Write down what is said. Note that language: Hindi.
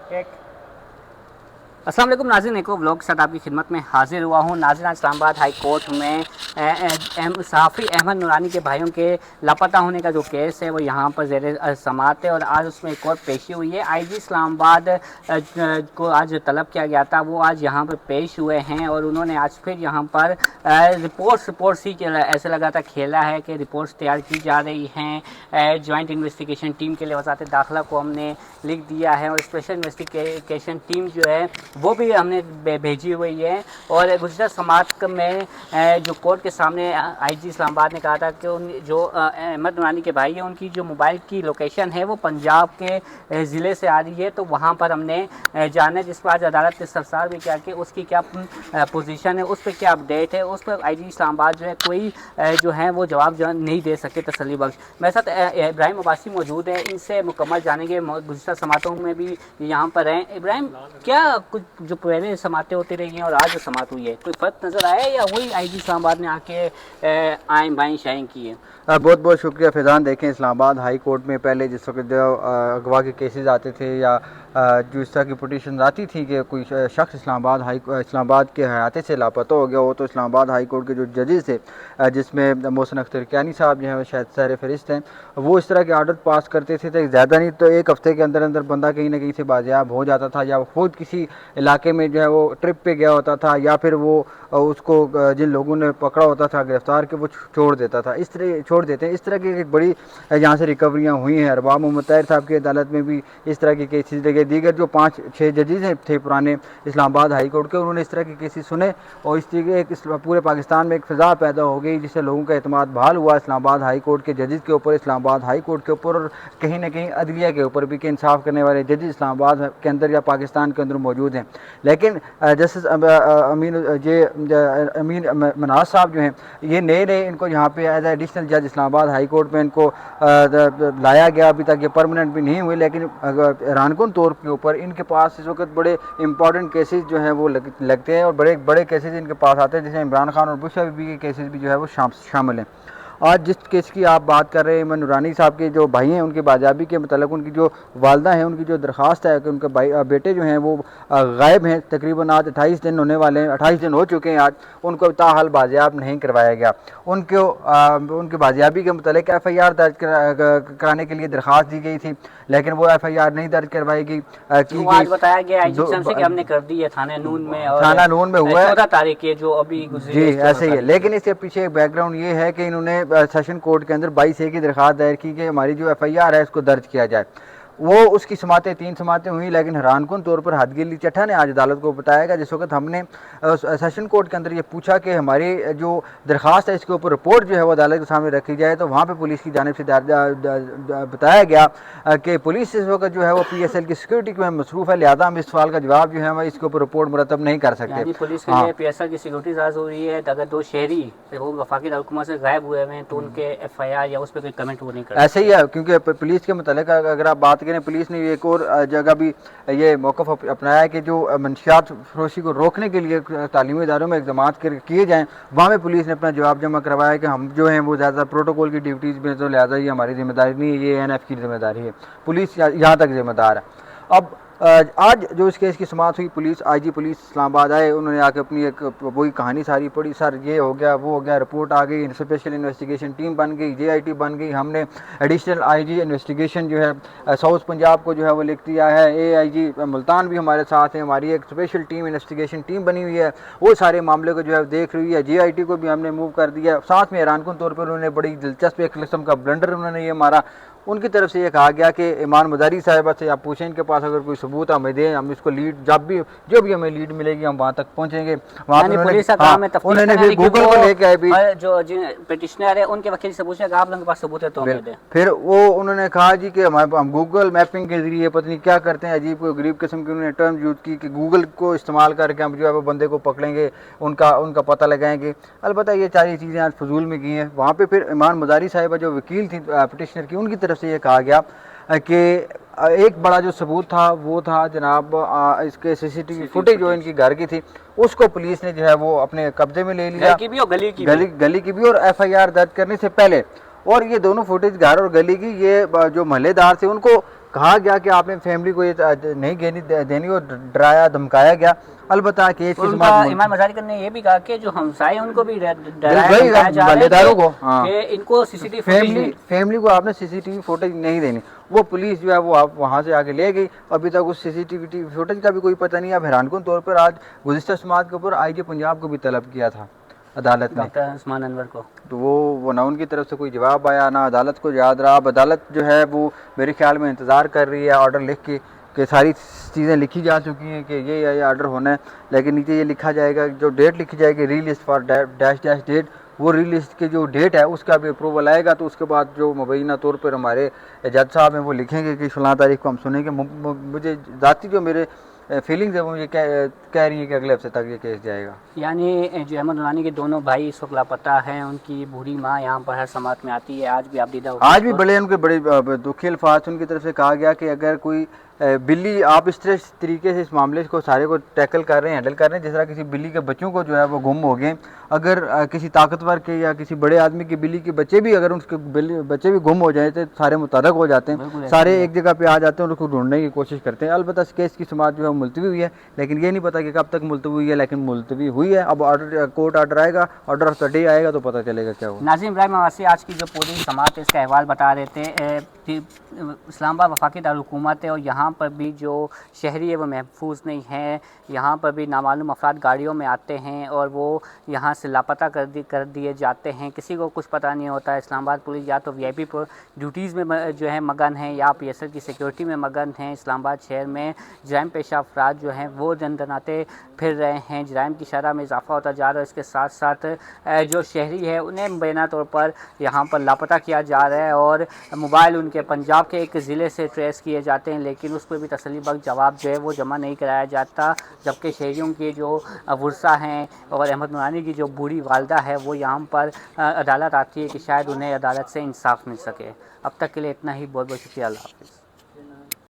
एक अस्सलाम वालेकुम नाज़रीन, एक और व्लॉग के साथ आपकी खिदमत में हाजिर हुआ हूँ। नाज़रीन, आज इस्लामाबाद हाई कोर्ट में सहाफ़ी अहमद नूरानी के भाइयों के लापता होने का जो केस है वो यहाँ पर ज़ेर समाअत है और आज उसमें एक और पेशी हुई है। आईजी इस्लामाबाद को आज तलब किया गया था, वो आज यहाँ पर पेश हुए हैं और उन्होंने आज फिर यहाँ पर रिपोर्ट सी ऐसा लगा था खेला है कि रिपोर्ट्स तैयार की जा रही हैं। जॉइंट इन्वेस्टिगेशन टीम के लिए वज़ारत दाखिला को हमने लिख दिया है और स्पेशल इन्वेस्टिगेशन टीम जो है वो भी हमने भेजी हुई है। और गुज़श्ता समाअत में जो कोर्ट के सामने आईजी इस्लामाबाद ने कहा था कि उन जो अहमद नूरानी के भाई हैं उनकी जो मोबाइल की लोकेशन है वो पंजाब के ज़िले से आ रही है, तो वहाँ पर हमने जाना, जिस पर आज अदालत ने सरसार भी किया कि उसकी क्या पोजीशन है, उस पर क्या अपडेट है। उस पर आईजी इस्लामाबाद जो है कोई जो है वो जवाब जो नहीं दे सके तसल्ली बख्श। मेरे साथ इब्राहिम अब्बासी मौजूद है, इनसे मुकम्मल जानेंगे। गुज़श्ता समाअतों में भी यहाँ पर हैं। इब्राहिम, क्या कुछ जो पहले समातें होती रही हैं और आज जो समात हुई है, कोई फ़र्क नज़र आया या वही आईजी इस्लामाबाद ने आके आइन बाइन शाइन की है? बहुत बहुत शुक्रिया फैज़ान। देखें, इस्लामाबाद हाई कोर्ट में पहले जिस वक्त जो अगवा के केसेस आते थे या जो इस तरह की पिटीशन आती थी कि कोई शख्स इस्लामाबाद के हयाते से लापता हो गया हो, तो इस्लामाबाद हाई कोर्ट के जो जजेस थे, जिसमें मोहसिन अख्तर कियानी साहब जो हैं शायद सर फहरिस्त हैं, वो इस तरह के आर्डर पास करते थे तो ज़्यादा नहीं तो एक हफ़्ते के अंदर अंदर बंदा कहीं ना कहीं से बाजियाब हो जाता था, या खुद किसी इलाके में जो है वो ट्रिप पे गया होता था, या फिर वो उसको जिन लोगों ने पकड़ा होता था गिरफ्तार के वो छोड़ देता था। इस तरह छोड़ देते हैं। इस तरह की एक बड़ी यहाँ से रिकवरियाँ हुई हैं। अरबाब मोहम्मद ताहिर साहब की अदालत में भी इस तरह के केसेस लगे। दीगर जो 5-6 जजेस थे पुराने इस्लामाबाद हाई कोर्ट के, उन्होंने इस तरह के केसेस सुने और इस तरीके एक पूरे पाकिस्तान में एक फ़िज़ा पैदा हो गई, जिससे लोगों का एतमाद बहाल हुआ इस्लामाबाद हाई कोर्ट के जजेस के ऊपर, इस्लामाबाद हाई कोर्ट के ऊपर और कहीं ना कहीं अदलिया के ऊपर भी, कि इंसाफ करने वाले जजेस इस्लामाबाद के अंदर या पाकिस्तान के अंदर मौजूद हैं। लेकिन जस्टिस अमीन मनाज साहब जो हैं, ये नए इनको यहाँ पे एज एडिशनल जज इस्लामाबाद हाई कोर्ट में इनको लाया गया। अभी तक ये परमानेंट भी नहीं हुए, लेकिन हैरानकुन तौर के ऊपर इनके पास इस वक्त बड़े इंपॉर्टेंट केसेस जो हैं वो लगते हैं और बड़े बड़े केसेस इनके पास आते हैं, जिसमें इमरान खान और बुश बीबी के केसेस भी जो है वो शामिल हैं। आज जिस केस की आप बात कर रहे हैं, अहमद नूरानी साहब के जो भाई हैं, उनकी बाजाबी के मतलब उनकी जो वालदा हैं, उनकी जो दरख्वास्त है कि उनके बेटे जो हैं वो गायब हैं, तकरीबन आज 28 दिन होने वाले हैं, 28 दिन हो चुके हैं आज, उनको ताहाल बाजियाब नहीं करवाया गया। उनकी बाजियाबी के मतलब FIR दर्ज कराने के लिए दरख्वास्त दी गई थी, लेकिन वो FIR नहीं दर्ज करवाई गई। आज बताया गया कि हमने कर दी है थाना नून में, और थाना नून में हुआ है 14 तारीख के जो अभी जी, ऐसे ही है। लेकिन इसके पीछे एक बैकग्राउंड ये है कि इन्होंने सेशन कोर्ट के अंदर 22A की दरख्वास्त दायर की कि हमारी जो FIR है इसको दर्ज किया जाए। वो उसकी समातें 3 समातें हुई, लेकिन हैरानकुन तौर पर हदगिली चट्ठा ने आज अदालत को बताया, जिस वक्त हमने सेशन कोर्ट के अंदर ये पूछा कि हमारी जो दरख्वास्त है इसके ऊपर रिपोर्ट जो है वो अदालत के सामने रखी जाए, तो वहाँ पे पुलिस की जानिब से बताया गया कि पुलिस इस वक्त जो है वो PSL की सिक्योरिटी में मसरूफ़ है, लिहाजा हम इस सवाल का जवाब जो है वो इसके ऊपर रिपोर्ट मुरतब नहीं कर सकते। पुलिस के लिए PSL की सिक्योरिटी ज़्यादा हो रही है। अगर 2 शहरी वफाकी हुकूमत से गायब हुए हैं तो उनके FIR या उस पर कोई कमेंट वो नहीं कर, ऐसे ही है, क्योंकि पुलिस के मतलब अगर आप बात करें, पुलिस ने एक और जगह भी ये मौक़िफ़ अपनाया है कि जो मंशियात फरोशी को रोकने के लिए तालीमी इदारों में इक़दाम किए जाएँ, वहाँ में पुलिस ने अपना जवाब जमा करवाया कि हम जो हैं वो ज़्यादा प्रोटोकॉल की ड्यूटीज़ में, तो लिहाजा ये हमारी जिम्मेदारी नहीं है, ये NF की जिम्मेदारी है, पुलिस यहाँ तक जिम्मेदार है। अब आज जो इस केस की समाअत हुई, IG पुलिस इस्लामाबाद आए, उन्होंने आके अपनी एक वही कहानी सारी पढ़ी, सर ये हो गया वो हो गया, रिपोर्ट आ गई, स्पेशल इन्वेस्टिगेशन टीम बन गई, JIT बन गई, हमने एडिशनल IG इन्वेस्टिगेशन जो है साउथ पंजाब को जो है वो लिख दिया है, AIG मुल्तान भी हमारे साथ है, हमारी एक स्पेशल टीम इन्वेस्टिगेशन टीम बनी हुई है, वो सारे मामले को जो है देख रही है। JIT को भी हमने मूव कर दिया। साथ में हैरानकुन तौर पर उन्होंने बड़ी दिलचस्प एक किस्म का ब्लंडर उन्होंने ये मारा, उनकी तरफ से ये कहा गया कि ईमान मदारी साहिबा से आप पूछें, इनके पास अगर कोई सबूत हमें दें, हम इसको लीड जो भी हमें लीड मिलेगी हम वहाँ तक पहुँचेंगे। उन्होंने फिर गूगल को लेके आए भी, जो पिटिशनर है उनके वकील से पूछे आप लोगों के पास सबूत है तो हमें दें। फिर वो उन्होंने कहा जी कि हम गूगल मैपिंग के जरिए पता नहीं क्या करते हैं, अजीब को गरीब किस्म की उन्होंने टर्म यूज़ की कि गूगल को इस्तेमाल करके हम जो है वो बंदे को पकड़ेंगे, उनका पता लगाएंगे। अलबत्ता ये सारी चीज़ें आज फजूल में की हैं। वहाँ पे फिर ईमान मदारी साहिबा जो वकील थी पिटिशनर की, उनकी तरफ से ये कहा गया कि एक बड़ा जो सबूत था वो था जनाब इसके CCTV फुटेज जो इनकी घर की थी, उसको पुलिस ने जो है वो अपने कब्जे में ले लिया, गली की भी और FIR दर्ज करने से पहले। और ये दोनों फुटेज घर और गली की, ये जो महल्लेदार थे उनको कहा गया कि आपने फैमिली को ये नहीं देनी और डराया धमकाया गया। अलबत्ता केस की उनका समाप्त इमाम मजारिकर ने ये भी कहा कि जो हमसाए हैं, उनको भी डराया वही धमकाया जा रहा है बल्लेदारों को, हाँ। कि इनको सीसीटीवी फुटेज फैमिली को आपने सीसीटीवी फुटेज नहीं देनी। वो पुलिस जो है वो आप वहाँ से आके ले गई, अभी तक उस सीसीटीवी फुटेज का भी कोई पता नहीं है। अब हैरानकुन तौर पर आज गुज़िश्ता समात के ऊपर आईजी पंजाब को भी तलब किया था अदालत ने, डॉक्टर उस्मान अनवर को, तो वो ना उनकी तरफ से कोई जवाब आया, ना अदालत को याद रहा। अब अदालत जो है वो मेरे ख्याल में इंतज़ार कर रही है ऑर्डर लिख के, कि सारी चीज़ें लिखी जा चुकी हैं कि ये ऑर्डर होना है, लेकिन नीचे ये लिखा जाएगा, जो डेट लिखी जाएगी रीलिस्ट फॉर डैश डैश डेट, वो रीलिस्ट की जो डेट है उसका भी अप्रूवल आएगा। तो उसके बाद जो मुबैना तौर पर हमारे जज साहब हैं वो लिखेंगे कि फलां तारीख को हम सुनेंगे। मुझे ज़ाती जो मेरे फीलिंग्स है वो मुझे कह रही है कि अगले हफ्ते तक ये केस जाएगा। यानी जो अहमद नूरानी के दोनों भाई इस वक्त लापता हैं, उनकी बूढ़ी माँ यहाँ पर हर समात में आती है, आज भी आप दीदा आज भी बड़े उनके बड़े दुखी अल्फाज उनकी तरफ से कहा गया कि अगर कोई बिल्ली, आप इस तरीके से इस मामले को सारे को टैकल कर रहे हैं, हैंडल कर रहे हैं, जिस तरह किसी बिल्ली के बच्चों को जो है वो गुम हो गए, अगर किसी ताकतवर के या किसी बड़े आदमी की बिल्ली के बच्चे भी, अगर उसके बच्चे भी गुम हो जाए तो सारे मुतहरक हो जाते हैं, सारे एक जगह पे आ जाते हैं और उसको ढूंढने की कोशिश करते हैं। अलबत्ता इस केस की समाअत जो है मुलतवी हुई है, लेकिन ये नहीं पता कि कब तक मुलतवी हुई है, लेकिन मुलतवी हुई है। अब कोर्ट ऑर्डर आएगा, ऑर्डर ऑफ द डे आएगा तो पता चलेगा क्या हुआ। नाज़िम इब्राहिम अवासी आज की जो पूरी समाअत है इसका अहवाल बता रहे थे। इस्लामाबाद वफाकी दारुलहुकूमत है और यहाँ पर भी जो शहरी है वो महफूज नहीं है। यहाँ पर भी नामालूम अफराद गाड़ियों में आते हैं और वो यहाँ से लापता कर दिए जाते हैं, किसी को कुछ पता नहीं होता है। इस्लामाबाद पुलिस या तो वीआईपी ड्यूटीज़ में जो है मगन है या पीएसएल की सिक्योरिटी में मगन है। इस्लामाबाद शहर में जराइम पेशा अफराद जो हैं वो दनाते फिर रहे हैं, जराइम की शरह में इजाफा होता जा रहा है। इसके साथ साथ जो शहरी है उन्हें मुबैना तौर पर यहाँ पर लापता किया जा रहा है और मोबाइल उनके पंजाब के एक ज़िले से ट्रेस किए जाते हैं, लेकिन उस पर भी तसल्लीबख्श जवाब जो है वो जमा नहीं कराया जाता। जबकि शहरियों के जो वर्सा हैं और अहमद नूरानी की जो बूढ़ी वालदा है वो यहाँ पर अदालत आती है कि शायद उन्हें अदालत से इंसाफ मिल सके। अब तक के लिए इतना ही, बहुत बहुत शुक्रिया, अल्लाह हाफ़िज़।